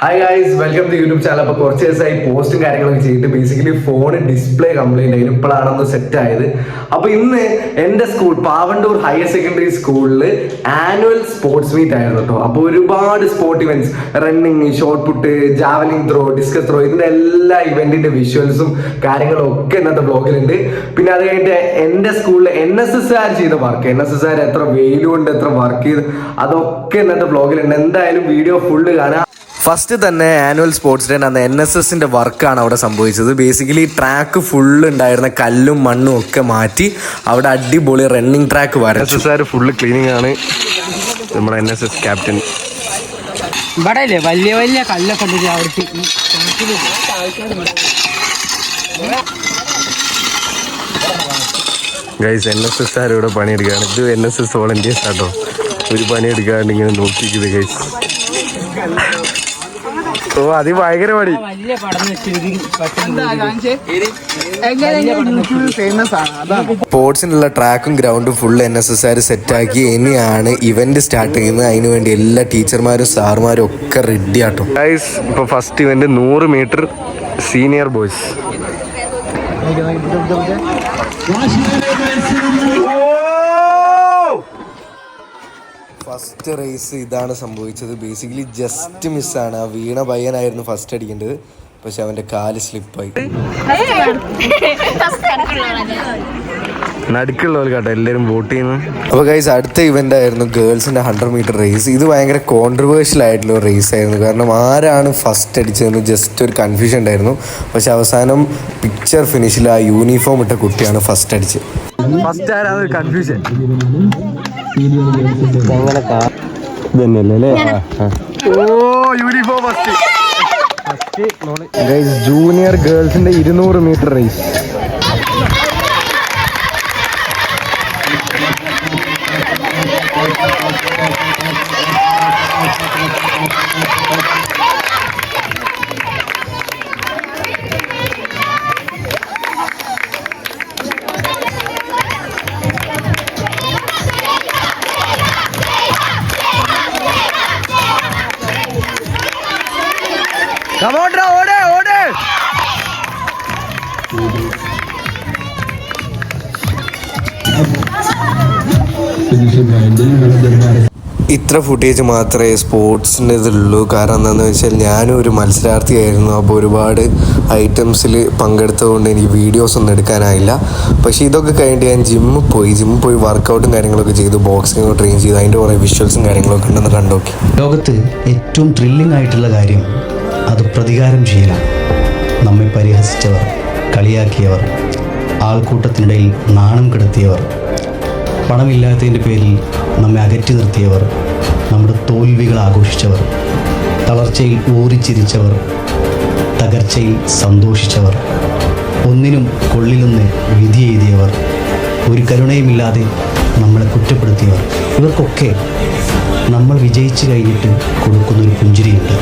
Hi guys, welcome to YouTube channel. അപ്പോൾ കുറച്ച് ദിവസമായി പോസ്റ്റും കാര്യങ്ങളൊക്കെ ചെയ്തിട്ട് ബേസിക്കലി ഫോൺ ഡിസ്പ്ലേ കംപ്ലൈന്റ് ആയിരുന്നു. ഇപ്പോഴാണെന്ന് സെറ്റ് ആയത്. അപ്പോൾ ഇന്ന് എൻ്റെ സ്കൂൾ പാവണ്ടൂർ ഹയർ സെക്കൻഡറി സ്കൂളിൽ ആനുവൽ സ്പോർട്സ് മീറ്റ് ആയിരുന്നു കേട്ടോ. അപ്പോൾ ഒരുപാട് sport events, running, shot put, javelin throw, discus throw, ഇതിൻ്റെ എല്ലാ ഇവന്റിന്റെ വിഷ്വൽസും കാര്യങ്ങളും ഒക്കെ ഇന്നത്തെ ബ്ലോഗിലുണ്ട്. പിന്നെ അത് കഴിഞ്ഞിട്ട് എൻ്റെ സ്കൂളിൽ NSS ചെയ്ത വർക്ക്, NSS എത്ര വെയിലുകൊണ്ട് എത്ര വർക്ക് ചെയ്ത്, അതൊക്കെ ഇന്നത്തെ ബ്ലോഗിലുണ്ട്. എന്തായാലും വീഡിയോ ഫുള്ള് കാണാം. ഫസ്റ്റ് തന്നെ ആനുവൽ സ്പോർട്സ് ഡേ അന്ന് NSSന്റെ വർക്കാണ് അവിടെ സംഭവിച്ചത്. ബേസിക്കലി ട്രാക്ക് ഫുള്ള് ഉണ്ടായിരുന്ന കല്ലും മണ്ണും ഒക്കെ മാറ്റി അവിടെ അടിപൊളി റണ്ണിങ് ട്രാക്ക് വരച്ചു. NSS ഫുള്ള് ക്ലീനിങ് ആണ്. നമ്മുടെ NSS ക്യാപ്റ്റൻ ഇവിടെ ഇല്ലേ വലിയ വലിയ കല്ലൊക്കെ ഗൈസ്, NSS ഇവിടെ പണിയെടുക്കുകയാണ്. ഇത് NSS വോളണ്ടിയേഴ്സ് ആട്ടോ. ഒരു പണിയെടുക്കാണ്ട് ഇങ്ങനെ നോക്കിക്കുന്നത് ഗൈസ്. ഓ, അത് ഭയങ്കര പണി. സ്പോർട്സിനുള്ള ട്രാക്കും ഗ്രൗണ്ടും ഫുൾ NSS സെറ്റാക്കി ഇനിയാണ് ഇവന്റ് സ്റ്റാർട്ട് ചെയ്യുന്നത്. അതിനുവേണ്ടി എല്ലാ ടീച്ചർമാരും സാറുമാരും ഒക്കെ റെഡി ആട്ടോ. ഗൈസ്, ഇപ്പൊ first event 100 metre senior boys. First race ഇതാണ് സംഭവിച്ചത്. ബേസിക്കലി ജസ്റ്റ് മിസ്സാണ്. ആ വീണ പയ്യനായിരുന്നു ഫസ്റ്റ് അടിക്കേണ്ടത്, പക്ഷെ അവന്റെ കാല് സ്ലിപ്പായി. നടുക്കുള്ളവർ കേട്ടോ എല്ലാവരും വോട്ട് ചെയ്യുന്നത്. അപ്പോൾ ഗൈസ്, അടുത്ത ഇവന്റ് ആയിരുന്നു ഗേൾസിന്റെ 100 മീറ്റർ റേസ്. ഇത് ഭയങ്കര കോൺട്രവേഴ്ഷ്യൽ ആയിട്ടുള്ള റേസ് ആയിരുന്നു. കാരണം ആരാണ് ഫസ്റ്റ് അടിച്ചതെന്ന് ജസ്റ്റ് ഒരു കൺഫ്യൂഷൻ ഉണ്ടായിരുന്നു. പക്ഷെ അവസാനം പിക്ചർ ഫിനിഷിൽ ആ യൂണിഫോം ഇട്ട കുട്ടിയാണ് ഫസ്റ്റ് അടിച്ചത്. ഫസ്റ്റ് ആരാണ് കൺഫ്യൂഷൻ. ജൂനിയർ ഗേൾസിന്റെ 200 മീറ്റർ റേസ്. ഇത്ര ഫുട്ടേജ് മാത്രമേ സ്പോർട്സിൻ്റെ ഇതുള്ളൂ. കാരണം എന്താണെന്ന് വെച്ചാൽ ഞാനും ഒരു മത്സരാർത്ഥിയായിരുന്നു. അപ്പോൾ ഒരുപാട് ഐറ്റംസിൽ പങ്കെടുത്തതുകൊണ്ട് എനിക്ക് വീഡിയോസ് ഒന്നും എടുക്കാനായില്ല. പക്ഷേ ഇതൊക്കെ കഴിഞ്ഞിട്ട് ഞാൻ ജിമ്മിൽ പോയി വർക്കൗട്ടും കാര്യങ്ങളൊക്കെ ചെയ്തു, ബോക്സിംഗ് ട്രെയിൻ ചെയ്തു. അതിൻ്റെ കുറേ വിഷ്വൽസും കാര്യങ്ങളൊക്കെ ഉണ്ടെന്ന് കണ്ടോക്കി. ലോകത്ത് ഏറ്റവും ത്രില്ലിംഗ് ആയിട്ടുള്ള കാര്യം അത് പ്രതികാരം ചെയ്യലാണ്. നമ്മെ പരിഹസിച്ചവർ, കളിയാക്കിയവർ, ആൾക്കൂട്ടത്തിനിടയിൽ നാണം കെടുത്തിയവർ, പണമില്ലാത്തതിൻ്റെ പേരിൽ നമ്മെ അകറ്റി നിർത്തിയവർ, നമ്മുടെ തോൽവികൾ ആഘോഷിച്ചവർ, തളർച്ചയിൽ ഊറിച്ചിരിച്ചവർ, തകർച്ചയിൽ സന്തോഷിച്ചവർ, ഒന്നിനും കൊള്ളിലെന്ന് വിധി എഴുതിയവർ, ഒരു കരുണയുമില്ലാതെ നമ്മളെ കുറ്റപ്പെടുത്തിയവർ, ഇവർക്കൊക്കെ നമ്മൾ വിജയിച്ചു കഴിഞ്ഞിട്ട് കൊടുക്കുന്നൊരു പുഞ്ചിരിയുണ്ട്.